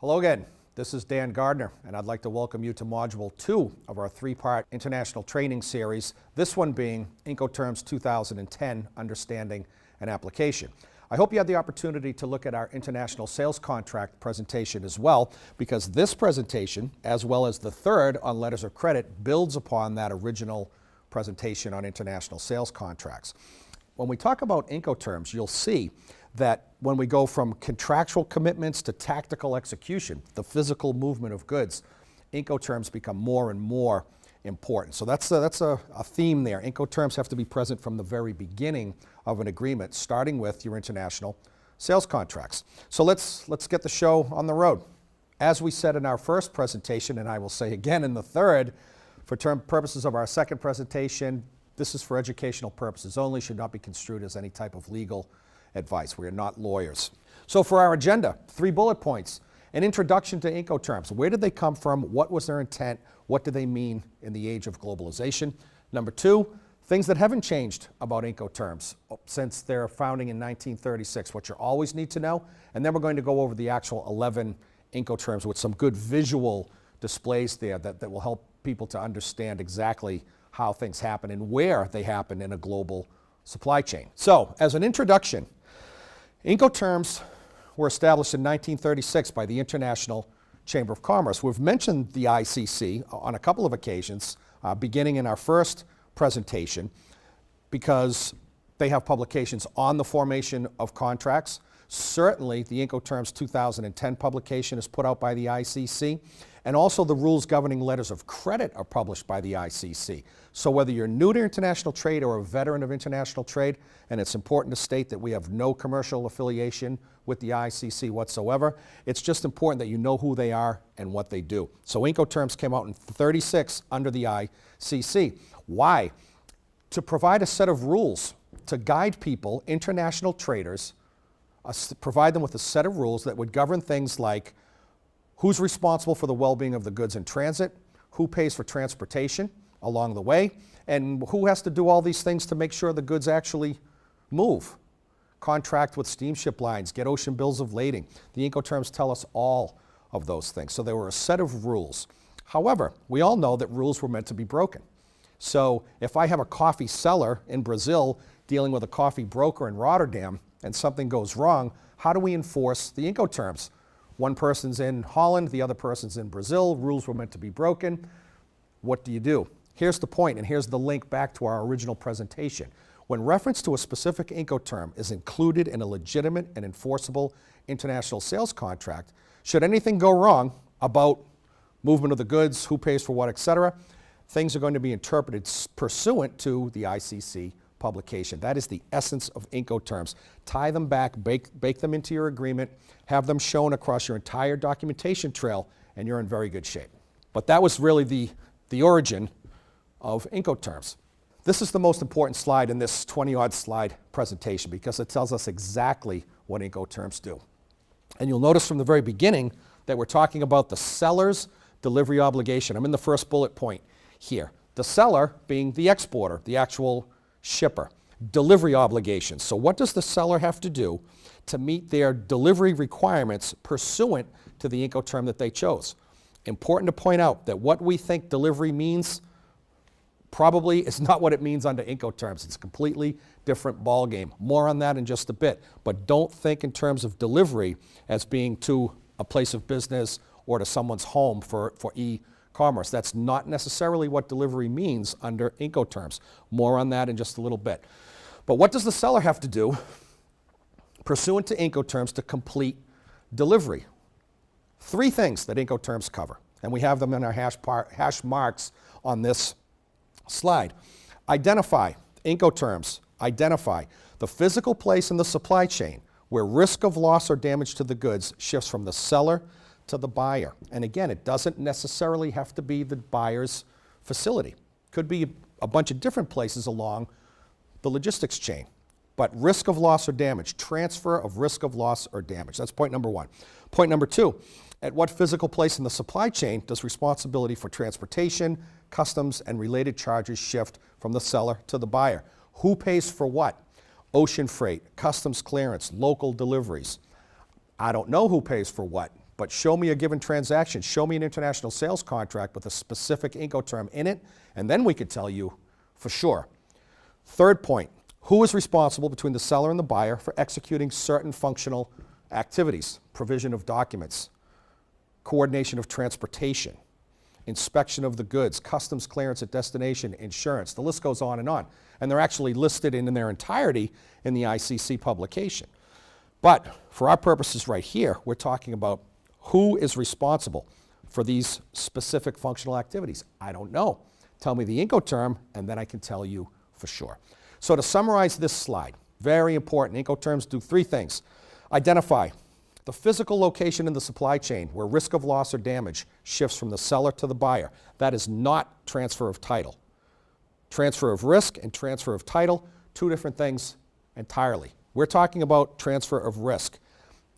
Hello again. This is Dan Gardner, and I'd like to welcome you to Module 2 of our three-part international training series, this one being Incoterms 2010, Understanding and Application. I hope you had the opportunity to look at our international sales contract presentation as well, because this presentation, as well as the third on letters of credit, builds upon that original presentation on international sales contracts. When we talk about Incoterms, you'll see that when we go from contractual commitments to tactical execution, the physical movement of goods, Incoterms become more and more important. So that's a theme there. Incoterms have to be present from the very beginning of an agreement, starting with your international sales contracts. So let's get the show on the road. As we said in our first presentation, and I will say again in the third, for purposes of our second presentation, this is for educational purposes only, should not be construed as any type of legal advice. We are not lawyers. So for our agenda, 3 bullet points. An introduction to Incoterms. Where did they come from? What was their intent? What do they mean in the age of globalization? Number 2, things that haven't changed about Incoterms since their founding in 1936, what you always need to know. And then we're going to go over the actual 11 Incoterms with some good visual displays there that will help people to understand exactly how things happen and where they happen in a global supply chain. So, as an introduction, Incoterms were established in 1936 by the International Chamber of Commerce. We've mentioned the ICC on a couple of occasions, beginning in our first presentation, because they have publications on the formation of contracts. Certainly, the Incoterms 2010 publication is put out by the ICC, and also the rules governing letters of credit are published by the ICC. So whether you're new to international trade or a veteran of international trade, and it's important to state that we have no commercial affiliation with the ICC whatsoever, it's just important that you know who they are and what they do. So Incoterms came out in 36 under the ICC. Why? To provide a set of rules to guide people, international traders, provide them with a set of rules that would govern things like who's responsible for the well-being of the goods in transit, who pays for transportation along the way, and who has to do all these things to make sure the goods actually move. Contract with steamship lines, get ocean bills of lading. The Incoterms tell us all of those things. So there were a set of rules. However, we all know that rules were meant to be broken. So if I have a coffee seller in Brazil dealing with a coffee broker in Rotterdam and something goes wrong, how do we enforce the Incoterms? One person's in Holland, the other person's in Brazil. Rules were meant to be broken. What do you do? Here's the point, and here's the link back to our original presentation. When reference to a specific Incoterm is included in a legitimate and enforceable international sales contract, should anything go wrong about movement of the goods, who pays for what, etc., things are going to be interpreted pursuant to the ICC publication. That is the essence of Incoterms. Tie them back, bake them into your agreement, have them shown across your entire documentation trail, and you're in very good shape. But that was really the origin of Incoterms. This is the most important slide in this 20-odd slide presentation because it tells us exactly what Incoterms do. And you'll notice from the very beginning that we're talking about the seller's delivery obligation. I'm in the first bullet point here. The seller being the exporter, the actual shipper. Delivery obligations. So what does the seller have to do to meet their delivery requirements pursuant to the Incoterm that they chose? Important to point out that what we think delivery means probably is not what it means under Incoterms. It's a completely different ballgame. More on that in just a bit. But don't think in terms of delivery as being to a place of business or to someone's home for e-commerce. That's not necessarily what delivery means under Incoterms. More on that in just a little bit. But what does the seller have to do pursuant to Incoterms to complete delivery? 3 things that Incoterms cover, and we have them in our hash marks on this slide. Identify, Incoterms, identify the physical place in the supply chain where risk of loss or damage to the goods shifts from the seller to the buyer. And again, it doesn't necessarily have to be the buyer's facility. Could be a bunch of different places along the logistics chain. But risk of loss or damage, transfer of risk of loss or damage. That's point number 1. Point number 2, at what physical place in the supply chain does responsibility for transportation, customs, and related charges shift from the seller to the buyer? Who pays for what? Ocean freight, customs clearance, local deliveries. I don't know who pays for what. But show me a given transaction, show me an international sales contract with a specific Incoterm in it, and then we could tell you for sure. Third point, who is responsible between the seller and the buyer for executing certain functional activities? Provision of documents, coordination of transportation, inspection of the goods, customs clearance at destination, insurance. The list goes on. And they're actually listed in their entirety in the ICC publication. But for our purposes right here, we're talking about who is responsible for these specific functional activities. I don't know. Tell me the Incoterm, and then I can tell you for sure. So to summarize this slide, very important, Incoterms do three things. Identify the physical location in the supply chain where risk of loss or damage shifts from the seller to the buyer. That is not transfer of title. Transfer of risk and transfer of title, two different things entirely. We're talking about transfer of risk.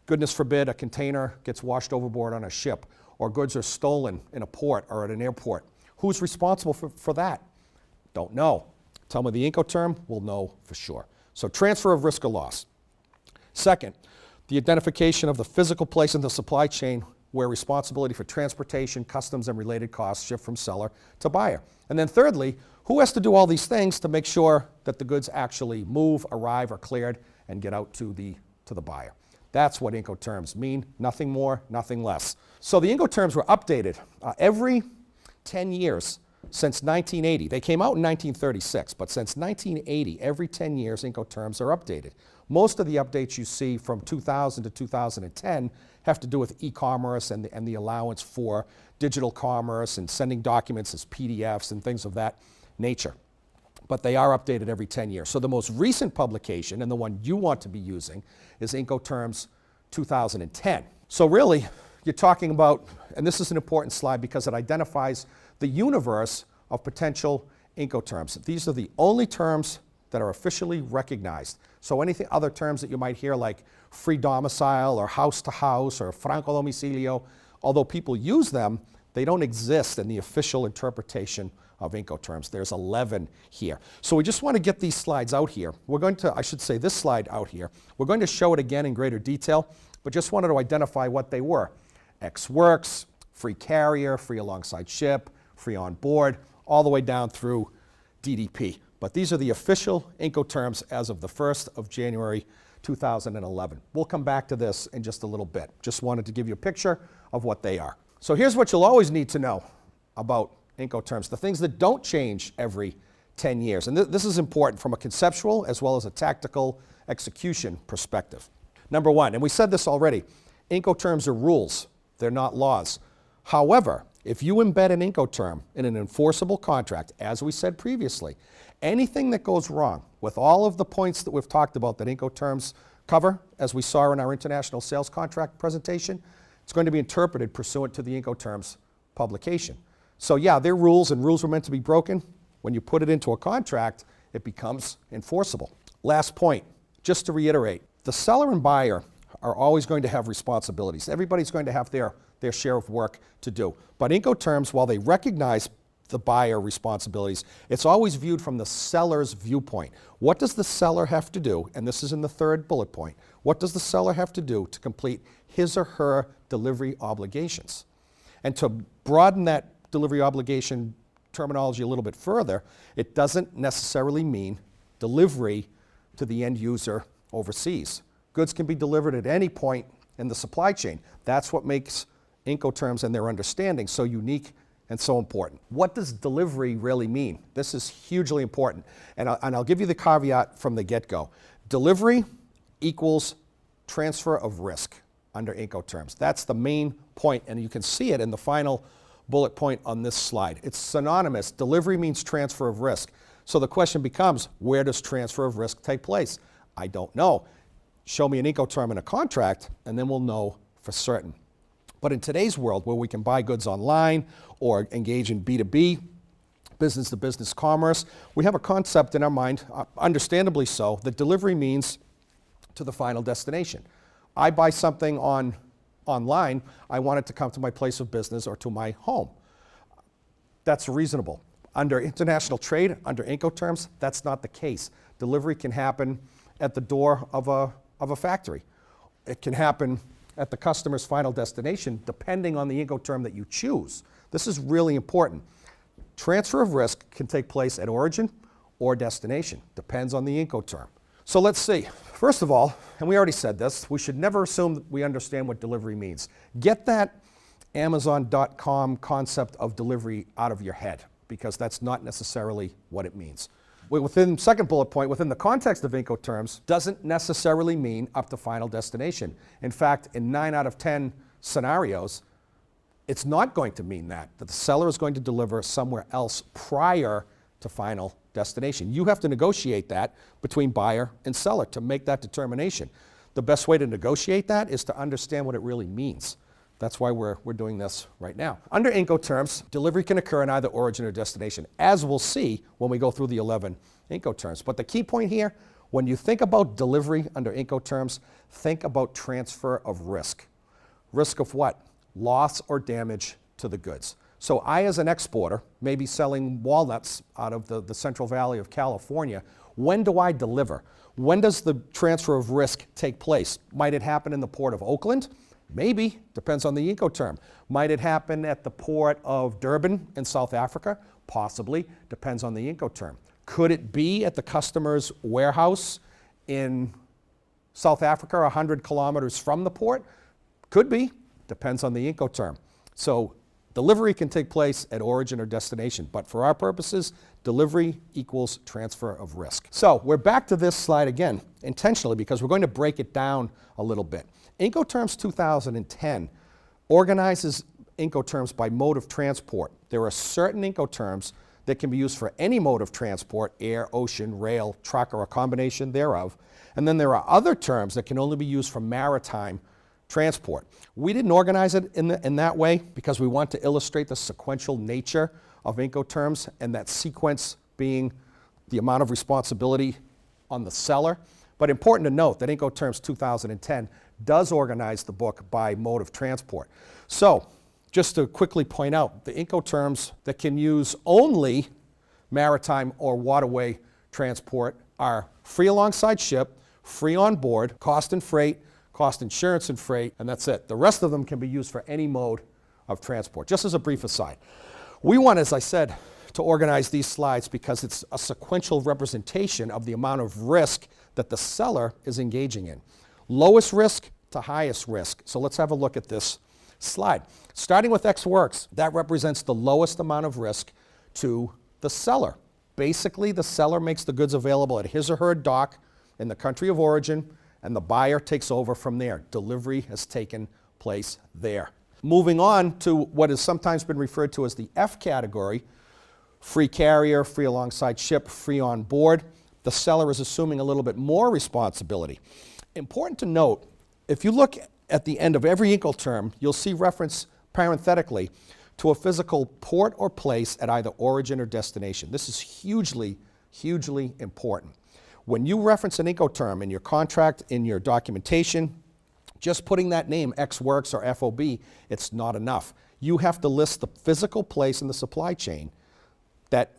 Goodness forbid a container gets washed overboard on a ship, or goods are stolen in a port or at an airport. Who's responsible for that? Don't know. Tell me the Incoterm, we'll know for sure. So transfer of risk or loss. Second, the identification of the physical place in the supply chain where responsibility for transportation, customs, and related costs shift from seller to buyer. And then thirdly, who has to do all these things to make sure that the goods actually move, arrive, are cleared, and get out to the buyer? That's what Incoterms mean, nothing more, nothing less. So the Incoterms were updated every 10 years since 1980. They came out in 1936, but since 1980, every 10 years, Incoterms are updated. Most of the updates you see from 2000 to 2010 have to do with e-commerce and the allowance for digital commerce and sending documents as PDFs and things of that nature. But they are updated every 10 years. So the most recent publication, and the one you want to be using, is Incoterms 2010. So really, you're talking about, and this is an important slide because it identifies the universe of potential Incoterms. These are the only terms that are officially recognized. So anything other terms that you might hear like free domicile or house to house or franco domicilio, although people use them, they don't exist in the official interpretation of Incoterms. There's 11 here. So we just want to get these slides out here. We're going to, I should say this slide out here. We're going to show it again in greater detail, but just wanted to identify what they were. Ex works, free carrier, free alongside ship, free on board, all the way down through DDP. But these are the official Incoterms as of the 1st of January 2011. We'll come back to this in just a little bit. Just wanted to give you a picture of what they are. So here's what you'll always need to know about Incoterms, the things that don't change every 10 years. And this is important from a conceptual as well as a tactical execution perspective. Number one, and we said this already, Incoterms are rules, they're not laws. However, if you embed an Incoterm in an enforceable contract, as we said previously, anything that goes wrong with all of the points that we've talked about that Incoterms cover, as we saw in our international sales contract presentation, it's going to be interpreted pursuant to the Incoterms publication. So yeah, they're rules, and rules were meant to be broken. When you put it into a contract, it becomes enforceable. Last point, just to reiterate, the seller and buyer are always going to have responsibilities. Everybody's going to have their share of work to do. But Incoterms, while they recognize the buyer responsibilities, it's always viewed from the seller's viewpoint. What does the seller have to do? And this is in the third bullet point. What does the seller have to do to complete his or her delivery obligations? And to broaden that delivery obligation terminology a little bit further, it doesn't necessarily mean delivery to the end user overseas. Goods can be delivered at any point in the supply chain. That's what makes Incoterms and their understanding so unique and so important. What does delivery really mean? This is hugely important, and I'll give you the caveat from the get-go. Delivery equals transfer of risk under Incoterms. That's the main point, and you can see it in the final bullet point on this slide. It's synonymous. Delivery means transfer of risk. So the question becomes, where does transfer of risk take place? I don't know. Show me an Incoterm in a contract, and then we'll know for certain. But in today's world, where we can buy goods online or engage in B2B, business-to-business commerce, we have a concept in our mind, understandably so, that delivery means to the final destination. I buy something online, I want it to come to my place of business or to my home. That's reasonable. Under international trade, under Incoterms, that's not the case. Delivery can happen at the door of a factory. It can happen at the customer's final destination depending on the Incoterm that you choose. This is really important. Transfer of risk can take place at origin or destination, depends on the Incoterm. So let's see. First of all, and we already said this, we should never assume that we understand what delivery means. Get that Amazon.com concept of delivery out of your head, because that's not necessarily what it means. Within second bullet point, within the context of Incoterms, doesn't necessarily mean up to final destination. In fact, in 9 out of 10 scenarios, it's not going to mean that the seller is going to deliver somewhere else prior to final destination. You have to negotiate that between buyer and seller to make that determination. The best way to negotiate that is to understand what it really means. That's why we're doing this right now. Under Incoterms, delivery can occur in either origin or destination, as we'll see when we go through the 11 Incoterms. But the key point here, when you think about delivery under Incoterms, think about transfer of risk. Risk of what? Loss or damage to the goods. So I, as an exporter, may be selling walnuts out of the Central Valley of California. When do I deliver? When does the transfer of risk take place? Might it happen in the port of Oakland? Maybe, depends on the Incoterm. Might it happen at the port of Durban in South Africa? Possibly, depends on the Incoterm. Could it be at the customer's warehouse in South Africa, 100 kilometers from the port? Could be, depends on the Incoterm. So delivery can take place at origin or destination, but for our purposes, delivery equals transfer of risk. So we're back to this slide again, intentionally, because we're going to break it down a little bit. Incoterms 2010 organizes Incoterms by mode of transport. There are certain Incoterms that can be used for any mode of transport, air, ocean, rail, truck, or a combination thereof. And then there are other terms that can only be used for maritime transport. We didn't organize it in that way because we want to illustrate the sequential nature of Incoterms, and that sequence being the amount of responsibility on the seller. But important to note that Incoterms 2010 does organize the book by mode of transport. So, just to quickly point out, the Incoterms that can use only maritime or waterway transport are free alongside ship, free on board, cost and freight, cost insurance and freight, and that's it. The rest of them can be used for any mode of transport. Just as a brief aside. We want, as I said, to organize these slides because it's a sequential representation of the amount of risk that the seller is engaging in. Lowest risk to highest risk. So let's have a look at this slide. Starting with Ex Works, that represents the lowest amount of risk to the seller. Basically, the seller makes the goods available at his or her dock in the country of origin, and the buyer takes over from there. Delivery has taken place there. Moving on to what has sometimes been referred to as the F category, free carrier, free alongside ship, free on board. The seller is assuming a little bit more responsibility. Important to note, if you look at the end of every Incoterm, you'll see reference parenthetically to a physical port or place at either origin or destination. This is hugely, hugely important. When you reference an Incoterm in your contract, in your documentation, just putting that name, Ex Works or FOB, it's not enough. You have to list the physical place in the supply chain that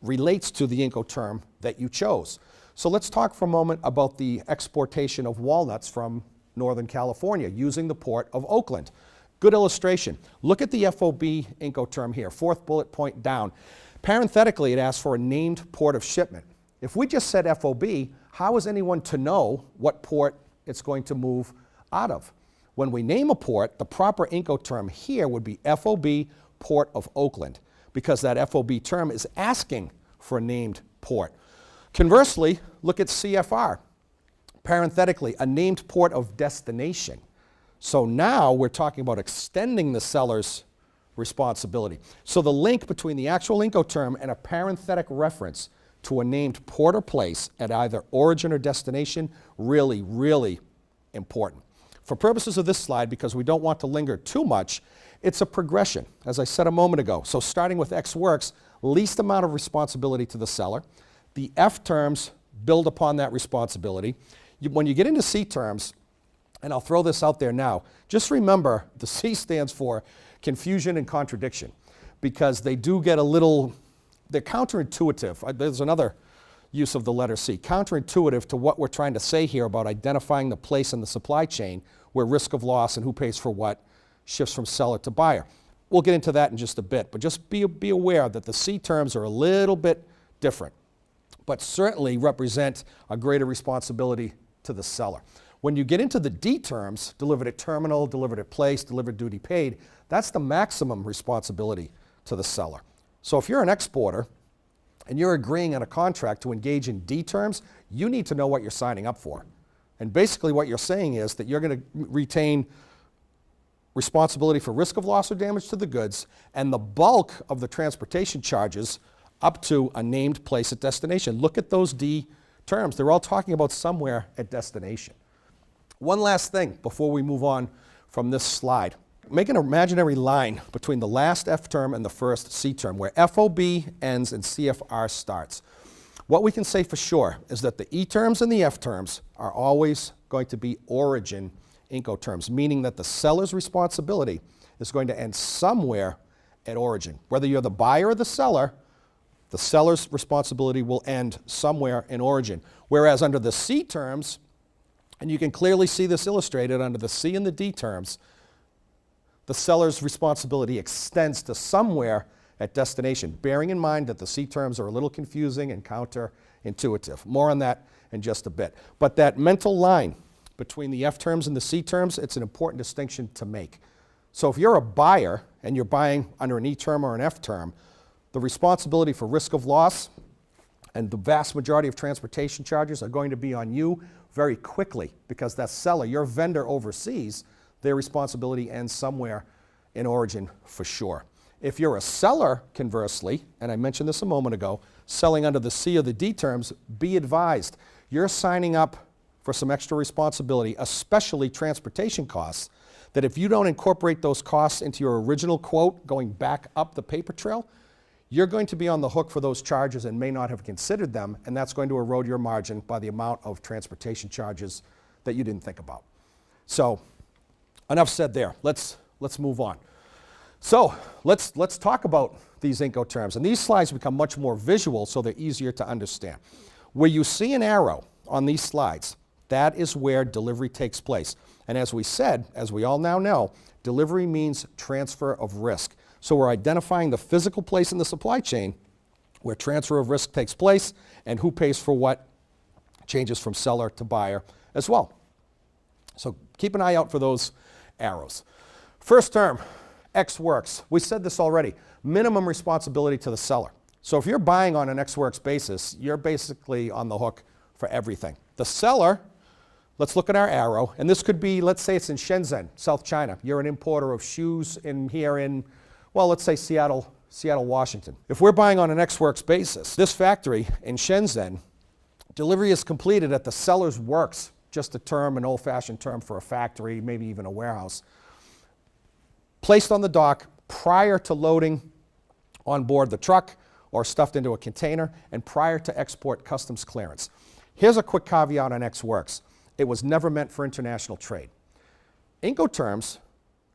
relates to the Incoterm that you chose. So let's talk for a moment about the exportation of walnuts from Northern California using the port of Oakland. Good illustration. Look at the FOB Incoterm here, fourth bullet point down. Parenthetically, it asks for a named port of shipment. If we just said FOB, how is anyone to know what port it's going to move out of? When we name a port, the proper Incoterm here would be FOB Port of Oakland, because that FOB term is asking for a named port. Conversely, look at CFR. Parenthetically, a named port of destination. So now we're talking about extending the seller's responsibility. So the link between the actual Incoterm and a parenthetic reference to a named port or place at either origin or destination, really, really important. For purposes of this slide, because we don't want to linger too much, it's a progression, as I said a moment ago. So starting with Ex Works, least amount of responsibility to the seller. The F terms build upon that responsibility. When you get into C terms, and I'll throw this out there now, just remember the C stands for confusion and contradiction, because they do get a little, they're counterintuitive. There's another use of the letter C. Counterintuitive to what we're trying to say here about identifying the place in the supply chain where risk of loss and who pays for what shifts from seller to buyer. We'll get into that in just a bit, but just be aware that the C terms are a little bit different, but certainly represent a greater responsibility to the seller. When you get into the D terms, delivered at terminal, delivered at place, delivered duty paid, that's the maximum responsibility to the seller. So if you're an exporter and you're agreeing on a contract to engage in D terms, you need to know what you're signing up for. And basically what you're saying is that you're going to retain responsibility for risk of loss or damage to the goods and the bulk of the transportation charges up to a named place at destination. Look at those D terms. They're all talking about somewhere at destination. One last thing before we move on from this slide. Make an imaginary line between the last F term and the first C term, where FOB ends and CFR starts. What we can say for sure is that the E terms and the F terms are always going to be origin Incoterms, meaning that the seller's responsibility is going to end somewhere at origin. Whether you're the buyer or the seller's responsibility will end somewhere in origin. Whereas under the C terms, and you can clearly see this illustrated under the C and the D terms, the seller's responsibility extends to somewhere at destination, bearing in mind that the C terms are a little confusing and counterintuitive. More on that in just a bit. But that mental line between the F terms and the C terms, it's an important distinction to make. So if you're a buyer and you're buying under an E term or an F term, the responsibility for risk of loss and the vast majority of transportation charges are going to be on you very quickly, because that seller, your vendor overseas, their responsibility ends somewhere in origin for sure. If you're a seller, conversely, and I mentioned this a moment ago, selling under the C or the D terms, be advised, you're signing up for some extra responsibility, especially transportation costs, that if you don't incorporate those costs into your original quote going back up the paper trail, you're going to be on the hook for those charges and may not have considered them, and that's going to erode your margin by the amount of transportation charges that you didn't think about. So, enough said there. Let's move on. So, let's talk about these Incoterms. And these slides become much more visual, so they're easier to understand. Where you see an arrow on these slides, that is where delivery takes place. And as we said, as we all now know, delivery means transfer of risk. So we're identifying the physical place in the supply chain where transfer of risk takes place and who pays for what changes from seller to buyer as well. So keep an eye out for those arrows. First term, Ex Works. We said this already. Minimum responsibility to the seller. So if you're buying on an Ex Works basis, you're basically on the hook for everything. The seller, let's look at our arrow, and this could be, let's say it's in Shenzhen, South China. You're an importer of shoes here in, well, let's say Seattle, Washington. If we're buying on an Ex Works basis, this factory in Shenzhen, delivery is completed at the seller's works, just a term, an old-fashioned term for a factory, maybe even a warehouse, placed on the dock prior to loading on board the truck or stuffed into a container and prior to export customs clearance. Here's a quick caveat on Ex Works. It was never meant for international trade. Incoterms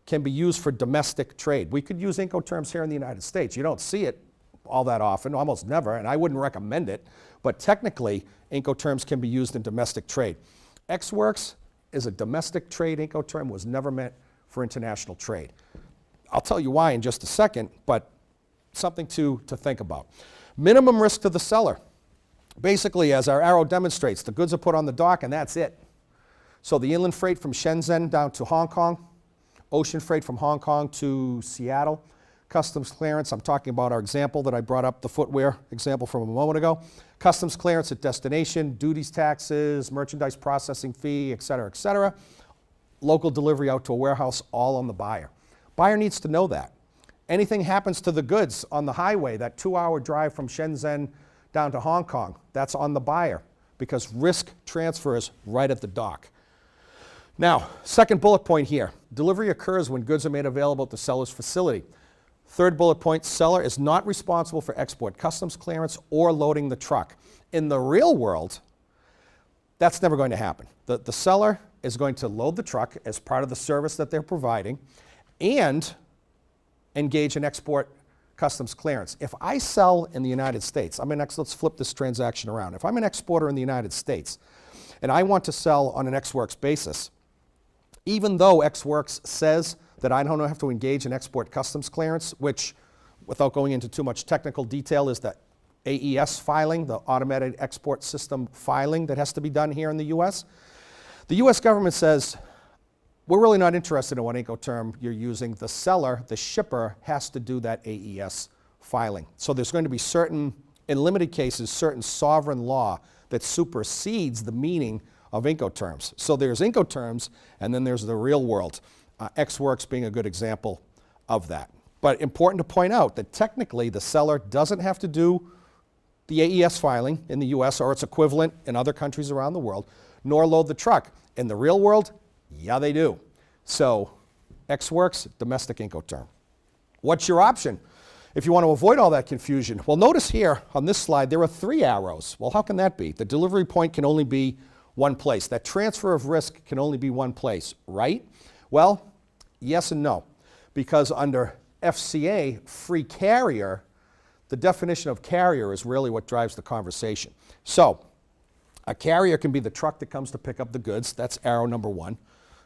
can be used for domestic trade. We could use Incoterms here in the United States. You don't see it all that often, almost never, and I wouldn't recommend it, but technically, Incoterms can be used in domestic trade. Ex Works is a domestic trade Incoterm, was never meant for international trade. I'll tell you why in just a second, but something to think about. Minimum risk to the seller. Basically, as our arrow demonstrates, the goods are put on the dock and that's it. So the inland freight from Shenzhen down to Hong Kong, ocean freight from Hong Kong to Seattle, customs clearance, I'm talking about our example that I brought up, the footwear example from a moment ago, customs clearance at destination, duties, taxes, merchandise processing fee, et cetera, local delivery out to a warehouse, all on the buyer. Buyer needs to know that. Anything happens to the goods on the highway, that 2-hour drive from Shenzhen down to Hong Kong, that's on the buyer because risk transfers right at the dock. Now, second bullet point here, delivery occurs when goods are made available at the seller's facility. Third bullet point, seller is not responsible for export customs clearance or loading the truck. In the real world, that's never going to happen. The seller is going to load the truck as part of the service that they're providing and engage in export customs clearance. If I sell in the United States, let's flip this transaction around. If I'm an exporter in the United States and I want to sell on an Ex Works basis, even though Ex Works says that I don't have to engage in export customs clearance, which, without going into too much technical detail, is the AES filing, the Automated Export System filing that has to be done here in the US. The US government says, we're really not interested in what Incoterm you're using. The seller, the shipper, has to do that AES filing. So there's going to be certain, in limited cases, certain sovereign law that supersedes the meaning of Incoterms. So there's Incoterms, and then there's the real world. Ex Works being a good example of that. But important to point out that technically the seller doesn't have to do the AES filing in the US or its equivalent in other countries around the world, nor load the truck. In the real world, yeah, they do. So Ex Works, domestic Incoterm. What's your option if you want to avoid all that confusion? Well, notice here on this slide there are 3 arrows. Well, how can that be? The delivery point can only be one place. That transfer of risk can only be one place, right? Well, yes and no. Because under FCA, free carrier, the definition of carrier is really what drives the conversation. So a carrier can be the truck that comes to pick up the goods. That's arrow number 1.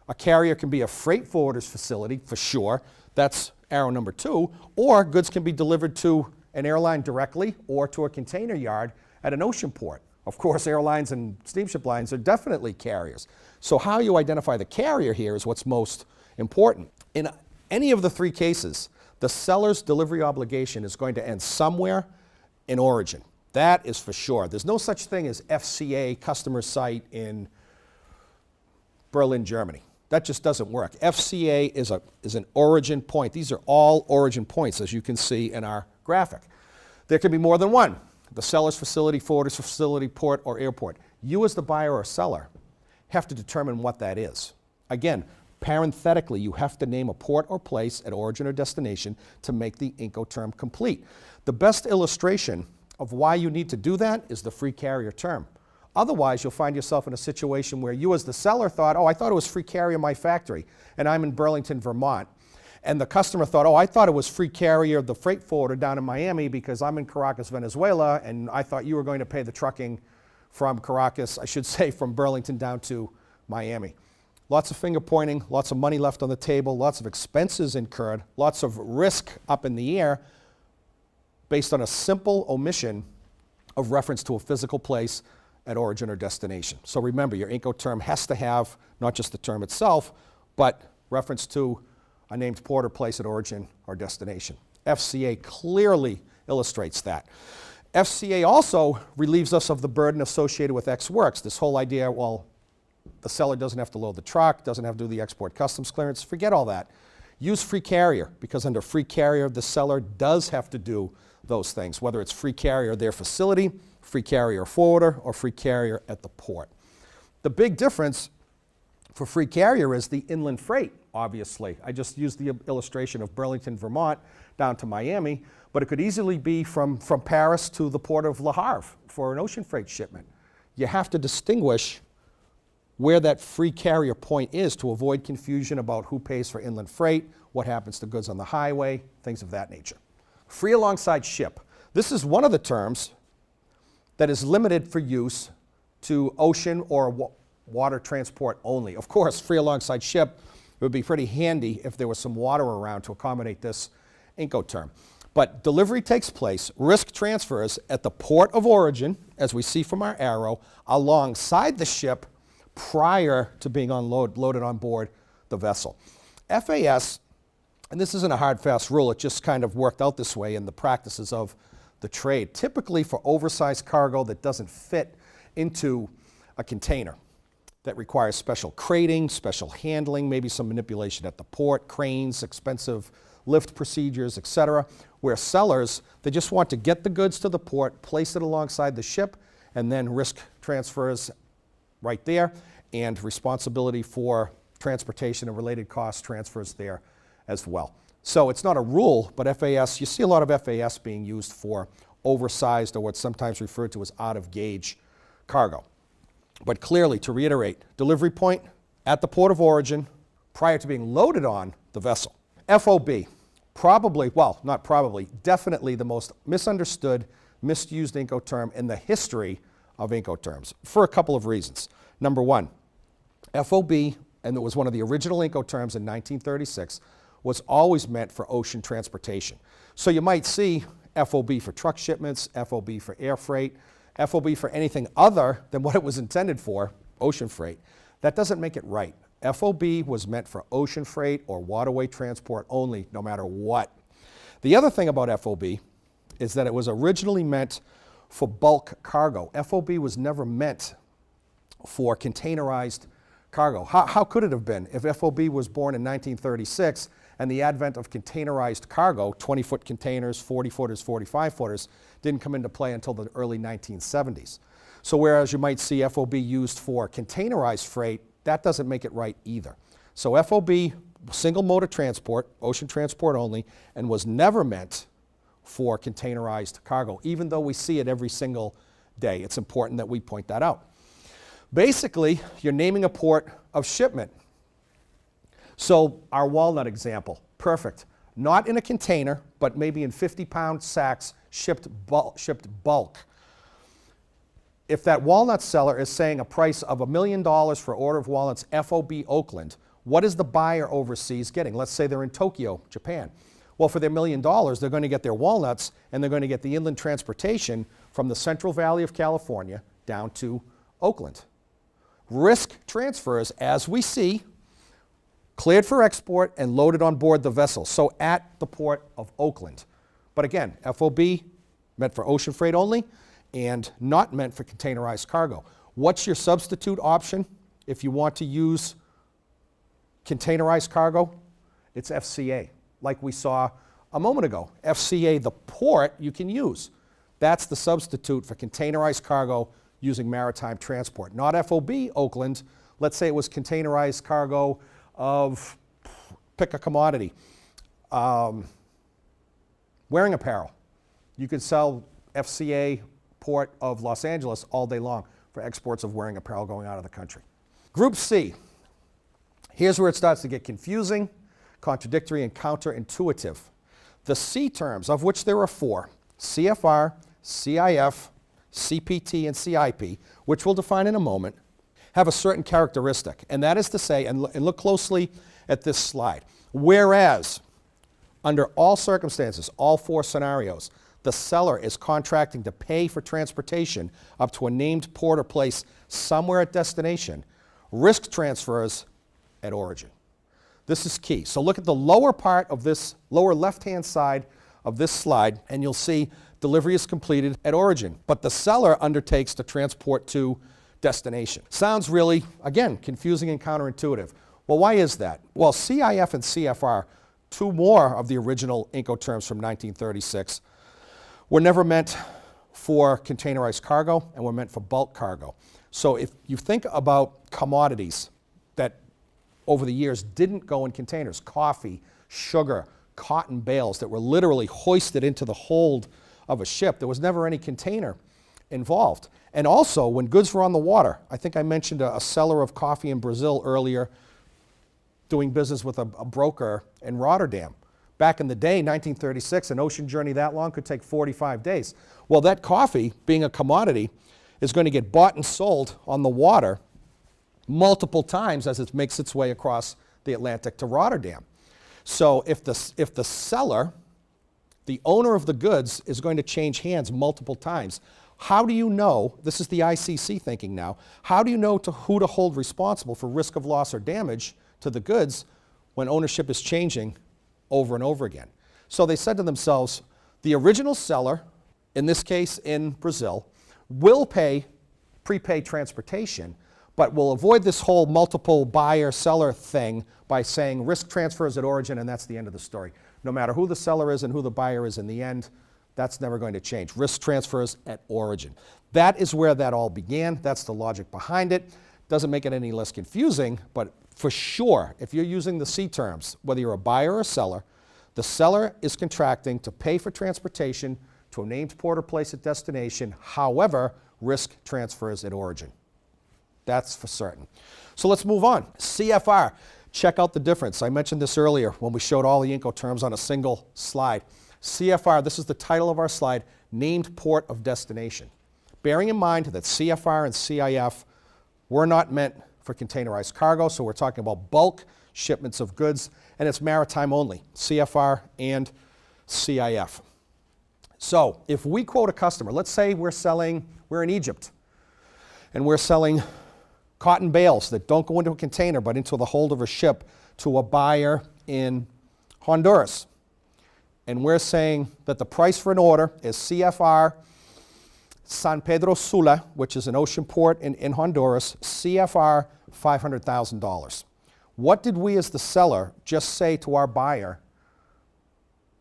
A carrier can be a freight forwarder's facility, for sure. That's arrow number 2. Or goods can be delivered to an airline directly or to a container yard at an ocean port. Of course, airlines and steamship lines are definitely carriers. So how you identify the carrier here is what's most important. In any of the 3 cases, the seller's delivery obligation is going to end somewhere in origin. That is for sure. There's no such thing as FCA customer site in Berlin, Germany. That just doesn't work. FCA is an origin point. These are all origin points, as you can see in our graphic. There can be more than one. The seller's facility, forwarder's facility, port, or airport. You as the buyer or seller have to determine what that is. Again, parenthetically, you have to name a port or place at origin or destination to make the Incoterm complete. The best illustration of why you need to do that is the free carrier term. Otherwise, you'll find yourself in a situation where you as the seller thought, oh, I thought it was free carrier my factory, and I'm in Burlington, Vermont. And the customer thought, oh, I thought it was free carrier, the freight forwarder down in Miami because I'm in Caracas, Venezuela, and I thought you were going to pay the trucking from Caracas, I should say from Burlington down to Miami. Lots of finger pointing, lots of money left on the table, lots of expenses incurred, lots of risk up in the air based on a simple omission of reference to a physical place at origin or destination. So remember, your Incoterm has to have not just the term itself, but reference to a named port or place at origin or destination. FCA clearly illustrates that. FCA also relieves us of the burden associated with Ex Works. This whole idea, well, the seller doesn't have to load the truck, doesn't have to do the export customs clearance. Forget all that. Use free carrier, because under free carrier, the seller does have to do those things, whether it's free carrier their facility, free carrier forwarder, or free carrier at the port. The big difference for free carrier is the inland freight, obviously. I just used the illustration of Burlington, Vermont down to Miami, but it could easily be from Paris to the port of Le Havre for an ocean freight shipment. You have to distinguish where that free carrier point is to avoid confusion about who pays for inland freight, what happens to goods on the highway, things of that nature. Free alongside ship. This is one of the terms that is limited for use to ocean or water transport only. Of course, free alongside ship, it would be pretty handy if there was some water around to accommodate this Incoterm. But delivery takes place, risk transfers at the port of origin, as we see from our arrow, alongside the ship prior to being loaded on board the vessel. FAS, and this isn't a hard, fast rule, it just kind of worked out this way in the practices of the trade, typically for oversized cargo that doesn't fit into a container, that requires special crating, special handling, maybe some manipulation at the port, cranes, expensive lift procedures, etc., where sellers, they just want to get the goods to the port, place it alongside the ship, and then risk transfers right there, and responsibility for transportation and related cost transfers there as well. So it's not a rule, but FAS, you see a lot of FAS being used for oversized or what's sometimes referred to as out of gauge cargo. But clearly, to reiterate, delivery point at the port of origin prior to being loaded on the vessel. FOB, probably, well, not probably, definitely the most misunderstood, misused Incoterm in the history of Incoterms for a couple of reasons. Number one, FOB, and it was one of the original Incoterms in 1936, was always meant for ocean transportation. So you might see FOB for truck shipments, FOB for air freight, FOB for anything other than what it was intended for, ocean freight. That doesn't make it right. FOB was meant for ocean freight or waterway transport only, no matter what. The other thing about FOB is that it was originally meant for bulk cargo. FOB was never meant for containerized cargo. How could it have been if FOB was born in 1936 and the advent of containerized cargo, 20-foot containers, 40-footers, 45-footers, didn't come into play until the early 1970s? So whereas you might see FOB used for containerized freight, that doesn't make it right either. So FOB, single mode of transport, ocean transport only, and was never meant for containerized cargo, even though we see it every single day. It's important that we point that out. Basically, you're naming a port of shipment. So our walnut example, perfect. Not in a container, but maybe in 50-pound sacks shipped bulk. If that walnut seller is saying a price of $1 million for order of walnuts FOB Oakland, what is the buyer overseas getting? Let's say they're in Tokyo, Japan. Well, for their $1 million, they're going to get their walnuts, and they're going to get the inland transportation from the Central Valley of California down to Oakland. Risk transfers, as we see, cleared for export and loaded on board the vessel, so at the port of Oakland. But again, FOB, meant for ocean freight only, and not meant for containerized cargo. What's your substitute option if you want to use containerized cargo? It's FCA, like we saw a moment ago. FCA, the port, you can use. That's the substitute for containerized cargo using maritime transport. Not FOB Oakland. Let's say it was containerized cargo of, pick a commodity, wearing apparel. You could sell FCA Port of Los Angeles all day long for exports of wearing apparel going out of the country. Group C. Here's where it starts to get confusing, contradictory, and counterintuitive. The C terms, of which there are 4, CFR, CIF, CPT, and CIP, which we'll define in a moment, have a certain characteristic, and that is to say, and look closely at this slide, whereas under all circumstances, all 4 scenarios, the seller is contracting to pay for transportation up to a named port or place somewhere at destination, risk transfers at origin. This is key. So look at the lower part of this, lower left-hand side of this slide, and you'll see delivery is completed at origin, but the seller undertakes to transport to destination. Sounds really, again, confusing and counterintuitive. Well, why is that? Well, CIF and CFR, 2 more of the original Incoterms from 1936, were never meant for containerized cargo and were meant for bulk cargo. So if you think about commodities that over the years didn't go in containers, coffee, sugar, cotton bales that were literally hoisted into the hold of a ship, there was never any container involved. And also, when goods were on the water, I think I mentioned a seller of coffee in Brazil earlier doing business with a broker in Rotterdam. Back in the day, 1936, an ocean journey that long could take 45 days. Well, that coffee, being a commodity, is going to get bought and sold on the water multiple times as it makes its way across the Atlantic to Rotterdam. So if the seller, the owner of the goods, is going to change hands multiple times, how do you know, this is the ICC thinking now, how do you know who to hold responsible for risk of loss or damage to the goods when ownership is changing over and over again? So they said to themselves, the original seller, in this case in Brazil, will pay prepaid transportation, but will avoid this whole multiple buyer-seller thing by saying risk transfers at origin, and that's the end of the story. No matter who the seller is and who the buyer is in the end, that's never going to change. Risk transfers at origin. That is where that all began. That's the logic behind it. Doesn't make it any less confusing, but for sure, if you're using the C terms, whether you're a buyer or a seller, the seller is contracting to pay for transportation to a named port or place at destination, however, risk transfers at origin. That's for certain. So let's move on. CFR. Check out the difference. I mentioned this earlier when we showed all the Incoterms on a single slide. CFR, this is the title of our slide, named port of destination. Bearing in mind that CFR and CIF were not meant for containerized cargo, so we're talking about bulk shipments of goods, and it's maritime only, CFR and CIF. So if we quote a customer, let's say we're in Egypt, and we're selling cotton bales that don't go into a container but into the hold of a ship to a buyer in Honduras. And we're saying that the price for an order is CFR San Pedro Sula, which is an ocean port in Honduras, CFR $500,000. What did we as the seller just say to our buyer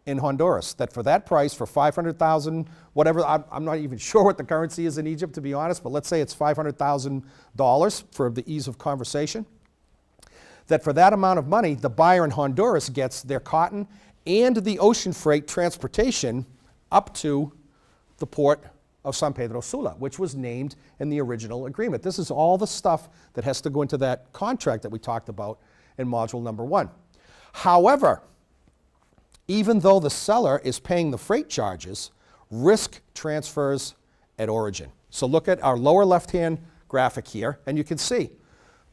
in Honduras? That for that price, for $500,000, whatever, I'm not even sure what the currency is in Egypt, to be honest, but let's say it's $500,000 for the ease of conversation. That for that amount of money, the buyer in Honduras gets their cotton and the ocean freight transportation up to the port of San Pedro Sula, which was named in the original agreement. This is all the stuff that has to go into that contract that we talked about in module number 1. However, even though the seller is paying the freight charges, risk transfers at origin. So look at our lower left-hand graphic here, and you can see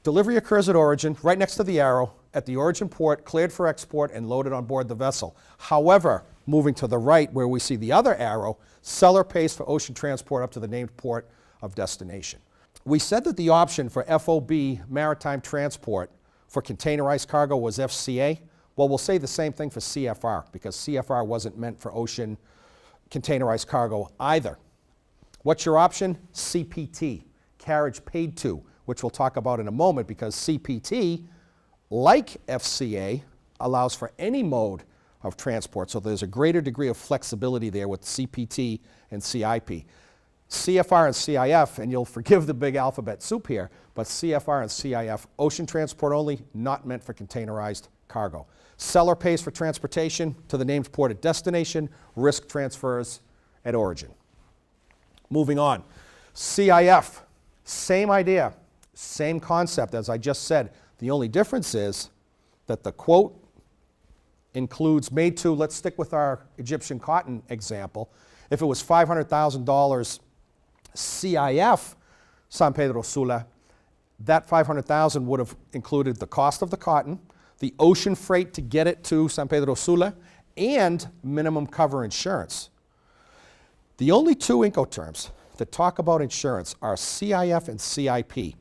delivery occurs at origin, right next to the arrow, at the origin port, cleared for export, and loaded on board the vessel. However, moving to the right where we see the other arrow, seller pays for ocean transport up to the named port of destination. We said that the option for FOB maritime transport for containerized cargo was FCA. Well, we'll say the same thing for CFR because CFR wasn't meant for ocean containerized cargo either. What's your option? CPT, carriage paid to, which we'll talk about in a moment because CPT, like FCA, allows for any mode of transport. So there's a greater degree of flexibility there with CPT and CIP. CFR and CIF, and you'll forgive the big alphabet soup here, but CFR and CIF, ocean transport only, not meant for containerized cargo. Seller pays for transportation to the named port at destination, risk transfers at origin. Moving on. CIF, same idea, same concept as I just said. The only difference is that the quote includes made to, let's stick with our Egyptian cotton example. If it was $500,000 CIF San Pedro Sula, that $500,000 would have included the cost of the cotton, the ocean freight to get it to San Pedro Sula, and minimum cover insurance. The only two Incoterms that talk about insurance are CIF and CIP.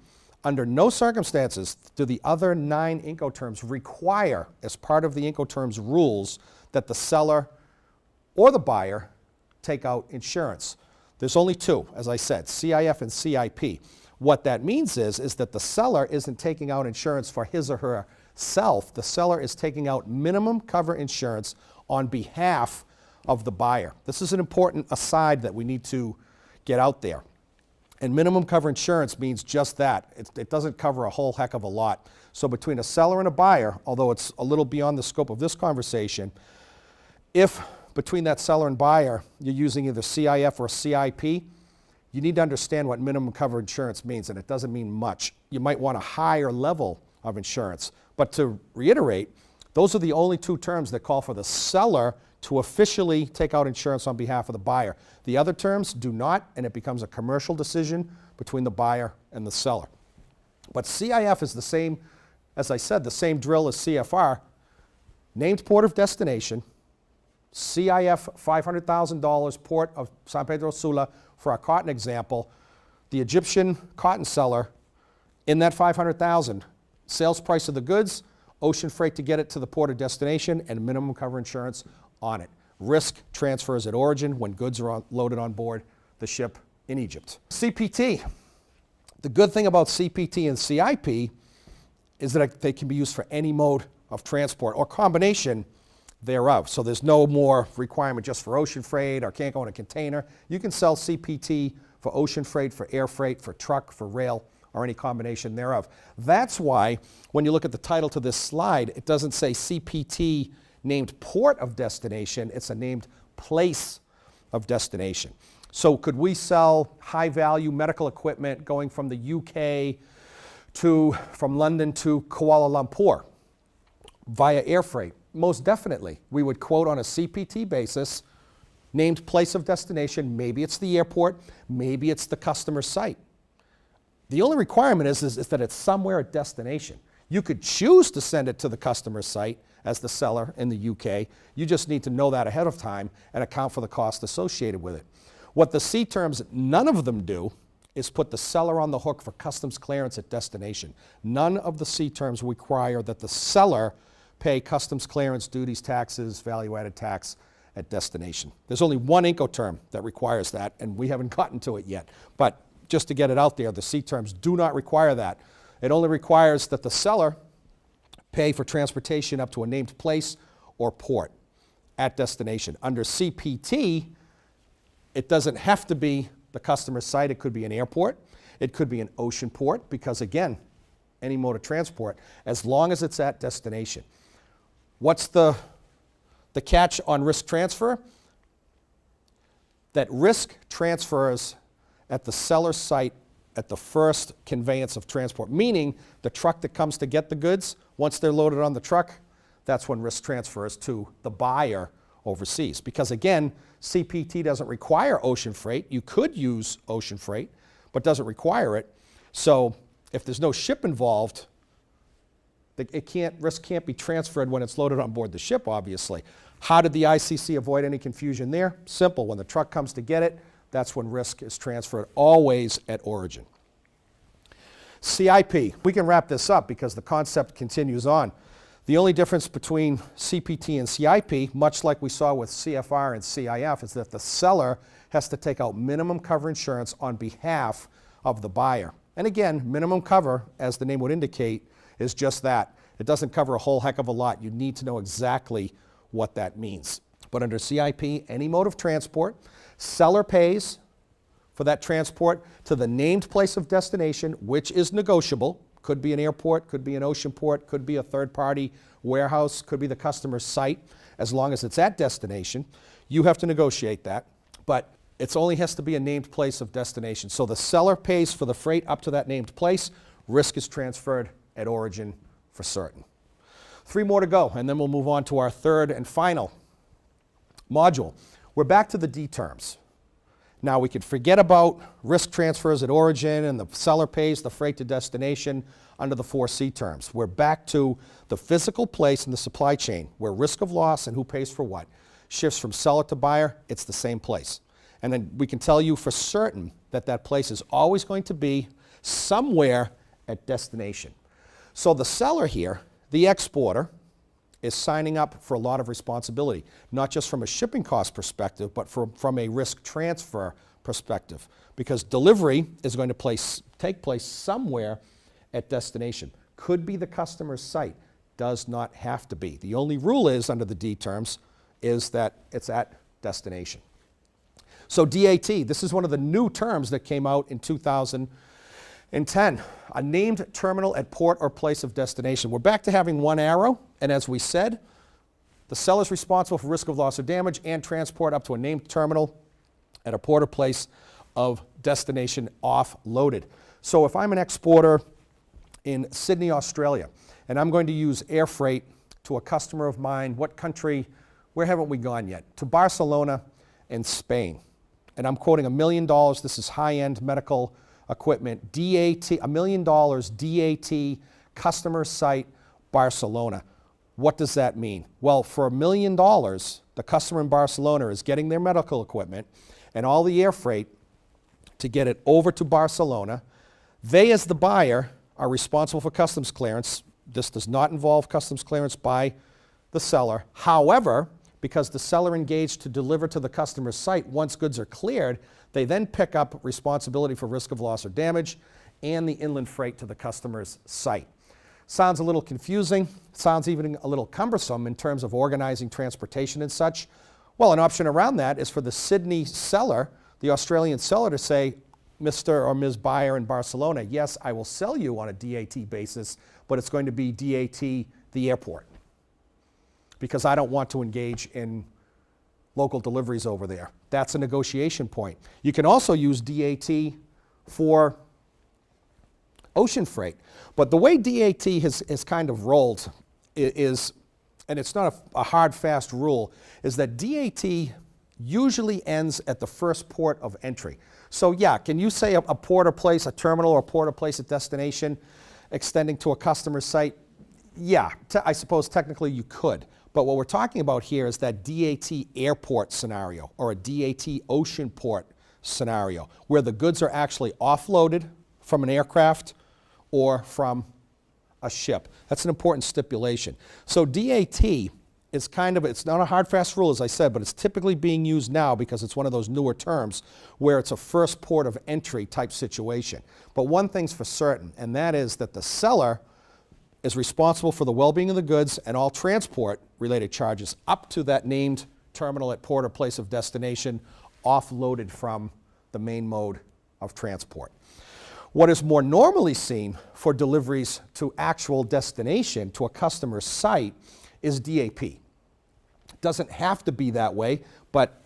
Under no circumstances do the other 9 Incoterms require, as part of the Incoterms rules, that the seller or the buyer take out insurance. There's only 2, as I said, CIF and CIP. What that means is that the seller isn't taking out insurance for his or herself. The seller is taking out minimum cover insurance on behalf of the buyer. This is an important aside that we need to get out there. And minimum cover insurance means just that. It doesn't cover a whole heck of a lot. So between a seller and a buyer, although it's a little beyond the scope of this conversation, if between that seller and buyer you're using either CIF or CIP, you need to understand what minimum cover insurance means, and it doesn't mean much. You might want a higher level of insurance. But to reiterate, those are the only 2 terms that call for the seller to officially take out insurance on behalf of the buyer. The other terms do not, and it becomes a commercial decision between the buyer and the seller. But CIF is the same, as I said, the same drill as CFR. Named port of destination, CIF $500,000 port of San Pedro Sula for our cotton example. The Egyptian cotton seller, in that $500,000, sales price of the goods, ocean freight to get it to the port of destination, and minimum cover insurance on it. Risk transfers at origin when goods are loaded on board the ship in Egypt. CPT. The good thing about CPT and CIP is that they can be used for any mode of transport or combination thereof. So there's no more requirement just for ocean freight or can't go in a container. You can sell CPT for ocean freight, for air freight, for truck, for rail, or any combination thereof. That's why when you look at the title to this slide, it doesn't say CPT named port of destination, it's a named place of destination. So could we sell high value medical equipment going from the UK from London to Kuala Lumpur? Via air freight, most definitely. We would quote on a CPT basis, named place of destination, maybe it's the airport, maybe it's the customer site. The only requirement is that it's somewhere at destination. You could choose to send it to the customer site as the seller in the UK. You just need to know that ahead of time and account for the cost associated with it. What the C terms, none of them do, is put the seller on the hook for customs clearance at destination. None of the C terms require that the seller pay customs clearance, duties, taxes, value-added tax at destination. There's only one Incoterm that requires that, and we haven't gotten to it yet. But just to get it out there, the C terms do not require that. It only requires that the seller pay for transportation up to a named place or port at destination. Under CPT, it doesn't have to be the customer site. It could be an airport. It could be an ocean port, because again, any mode of transport, as long as it's at destination. What's the catch on risk transfer? That risk transfers at the seller's site at the first conveyance of transport, meaning the truck that comes to get the goods, once they're loaded on the truck, that's when risk transfers to the buyer overseas. Because again, CPT doesn't require ocean freight. You could use ocean freight, but doesn't require it. So if there's no ship involved, risk can't be transferred when it's loaded on board the ship, obviously. How did the ICC avoid any confusion there? Simple. When the truck comes to get it, that's when risk is transferred, always at origin. CIP. We can wrap this up because the concept continues on. The only difference between CPT and CIP, much like we saw with CFR and CIF, is that the seller has to take out minimum cover insurance on behalf of the buyer. And again, minimum cover, as the name would indicate, is just that. It doesn't cover a whole heck of a lot. You need to know exactly what that means. But under CIP, any mode of transport, seller pays for that transport to the named place of destination, which is negotiable. Could be an airport, could be an ocean port, could be a third-party warehouse, could be the customer's site. As long as it's at destination, you have to negotiate that. But it only has to be a named place of destination. So the seller pays for the freight up to that named place. Risk is transferred at origin for certain. 3 more to go, and then we'll move on to our third and final module. We're back to the D terms. Now we could forget about risk transfers at origin and the seller pays the freight to destination under the 4 C terms. We're back to the physical place in the supply chain where risk of loss and who pays for what shifts from seller to buyer. It's the same place. And then we can tell you for certain that that place is always going to be somewhere at destination. So the seller here, the exporter, is signing up for a lot of responsibility, not just from a shipping cost perspective, but from a risk transfer perspective, because delivery is going to take place somewhere at destination. Could be the customer's site, does not have to be. The only rule is, under the D terms, is that it's at destination. So DAT, this is one of the new terms that came out in 2010, a named terminal at port or place of destination. We're back to having one arrow, and as we said, the seller is responsible for risk of loss or damage and transport up to a named terminal at a port or place of destination offloaded. So if I'm an exporter in Sydney, Australia, and I'm going to use air freight to a customer of mine, what country, where haven't we gone yet? To Barcelona in Spain. And I'm quoting $1 million, this is high-end medical equipment, DAT, $1 million DAT, customer site, Barcelona. What does that mean? Well, for $1 million, the customer in Barcelona is getting their medical equipment and all the air freight to get it over to Barcelona. They, as the buyer, are responsible for customs clearance. This does not involve customs clearance by the seller. However, because the seller engaged to deliver to the customer's site, once goods are cleared, they then pick up responsibility for risk of loss or damage and the inland freight to the customer's site. Sounds a little confusing, sounds even a little cumbersome in terms of organizing transportation and such. Well, an option around that is for the Sydney seller, the Australian seller, to say, Mr. or Ms. Buyer in Barcelona, yes, I will sell you on a DAT basis, but it's going to be DAT the airport, because I don't want to engage in local deliveries over there. That's a negotiation point. You can also use DAT for ocean freight. But the way DAT has kind of rolled is and it's not a hard, fast rule, is that DAT usually ends at the first port of entry. So yeah, can you say a port or place, a terminal or port or place at destination extending to a customer site? Yeah, I suppose technically you could. But what we're talking about here is that DAT airport scenario or a DAT ocean port scenario where the goods are actually offloaded from an aircraft or from a ship. That's an important stipulation. So DAT is it's not a hard, fast rule, as I said, but it's typically being used now because it's one of those newer terms where it's a first port of entry type situation. But one thing's for certain, and that is that the seller is responsible for the well-being of the goods and all transport-related charges up to that named terminal at port or place of destination offloaded from the main mode of transport. What is more normally seen for deliveries to actual destination, to a customer's site, is DAP. It doesn't have to be that way, but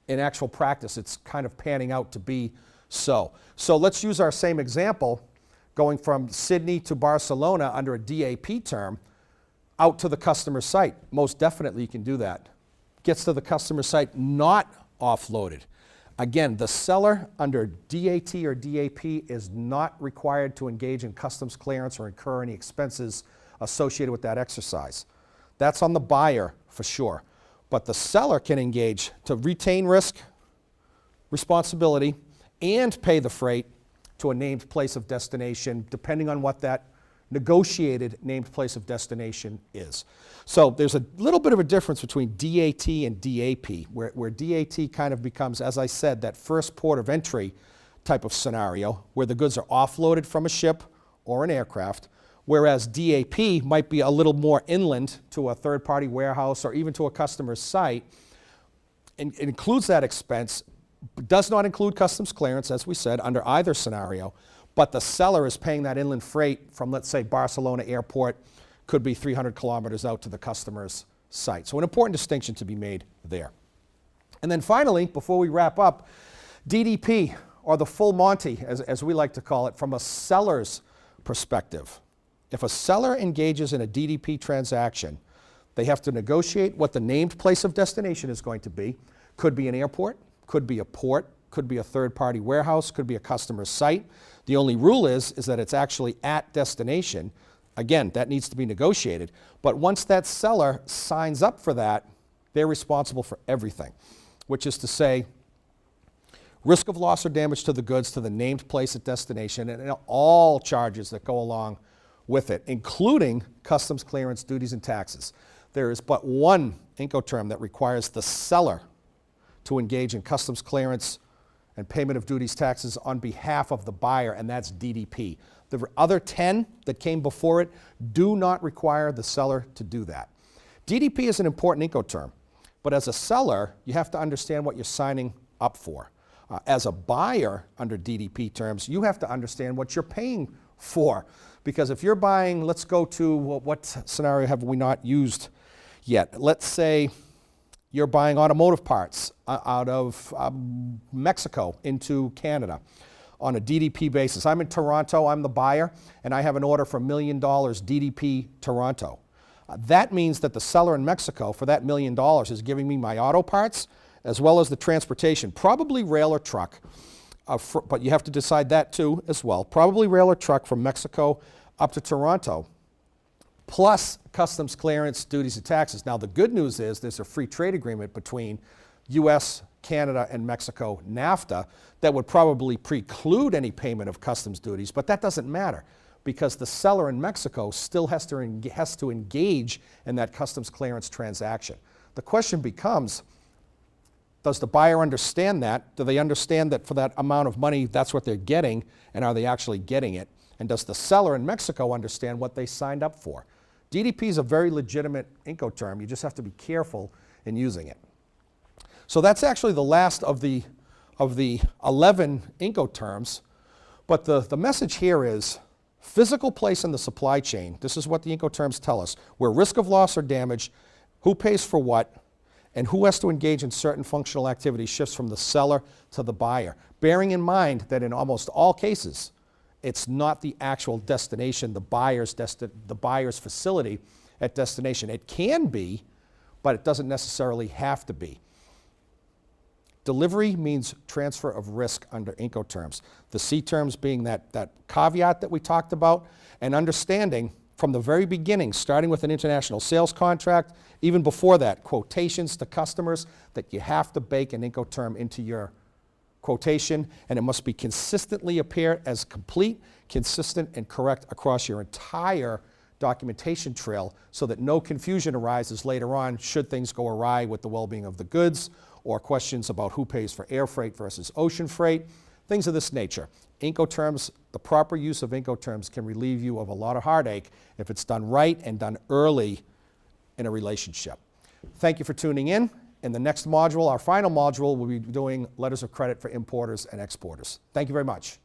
in actual practice, it's kind of panning out to be so. So let's use our same example, going from Sydney to Barcelona under a DAP term out to the customer site. Most definitely you can do that. Gets to the customer site not offloaded. Again, the seller under DAT or DAP is not required to engage in customs clearance or incur any expenses associated with that exercise. That's on the buyer for sure. But the seller can engage to retain risk, responsibility, and pay the freight to a named place of destination, depending on what that negotiated named place of destination is. So there's a little bit of a difference between DAT and DAP, where DAT kind of becomes, as I said, that first port of entry type of scenario where the goods are offloaded from a ship or an aircraft, whereas DAP might be a little more inland to a third-party warehouse or even to a customer's site. It includes that expense, but does not include customs clearance, as we said, under either scenario, but the seller is paying that inland freight from, let's say, Barcelona airport, could be 300 kilometers out to the customer's site. So an important distinction to be made there. And then finally, before we wrap up, DDP, or the full Monty, as we like to call it, from a seller's perspective. If a seller engages in a DDP transaction, they have to negotiate what the named place of destination is going to be. Could be an airport, could be a port, could be a third-party warehouse, could be a customer's site. The only rule is that it's actually at destination. Again, that needs to be negotiated. But once that seller signs up for that, they're responsible for everything, which is to say, risk of loss or damage to the goods to the named place at destination and all charges that go along with it, including customs clearance, duties, and taxes. There is but one Incoterm that requires the seller to engage in customs clearance and payment of duties, taxes on behalf of the buyer, and that's DDP. The other 10 that came before it do not require the seller to do that. DDP is an important Incoterm, but as a seller, you have to understand what you're signing up for. As a buyer under DDP terms, you have to understand what you're paying for. Because if you're buying, let's go to, what scenario have we not used yet? Let's say you're buying automotive parts out of Mexico into Canada on a DDP basis. I'm in Toronto, I'm the buyer, and I have an order for $1 million DDP Toronto. That means that the seller in Mexico for that $1 million is giving me my auto parts as well as the transportation, probably rail or truck, but you have to decide that too as well. Probably rail or truck from Mexico up to Toronto, plus customs clearance, duties, and taxes. Now the good news is there's a free trade agreement between US, Canada, and Mexico, NAFTA, that would probably preclude any payment of customs duties, but that doesn't matter because the seller in Mexico still has to engage in that customs clearance transaction. The question becomes, does the buyer understand that? Do they understand that for that amount of money, that's what they're getting, and are they actually getting it? And does the seller in Mexico understand what they signed up for? DDP is a very legitimate Incoterm. You just have to be careful in using it. So that's actually the last of the 11 Incoterms. But the message here is physical place in the supply chain. This is what the Incoterms tell us. Where risk of loss or damage, who pays for what, and who has to engage in certain functional activities shifts from the seller to the buyer. Bearing in mind that in almost all cases, it's not the actual destination, the buyer's facility. at destination. It can be, but it doesn't necessarily have to be. Delivery means transfer of risk under Incoterms. The C terms being that caveat that we talked about, and understanding from the very beginning, starting with an international sales contract, even before that, quotations to customers, that you have to bake an Incoterm into your quotation, and it must be consistently appear as complete, consistent, and correct across your entire documentation trail so that no confusion arises later on should things go awry with the well-being of the goods or questions about who pays for air freight versus ocean freight, things of this nature. Incoterms, the proper use of Incoterms can relieve you of a lot of heartache if it's done right and done early in a relationship. Thank you for tuning in. In the next module, our final module, we'll be doing letters of credit for importers and exporters. Thank you very much.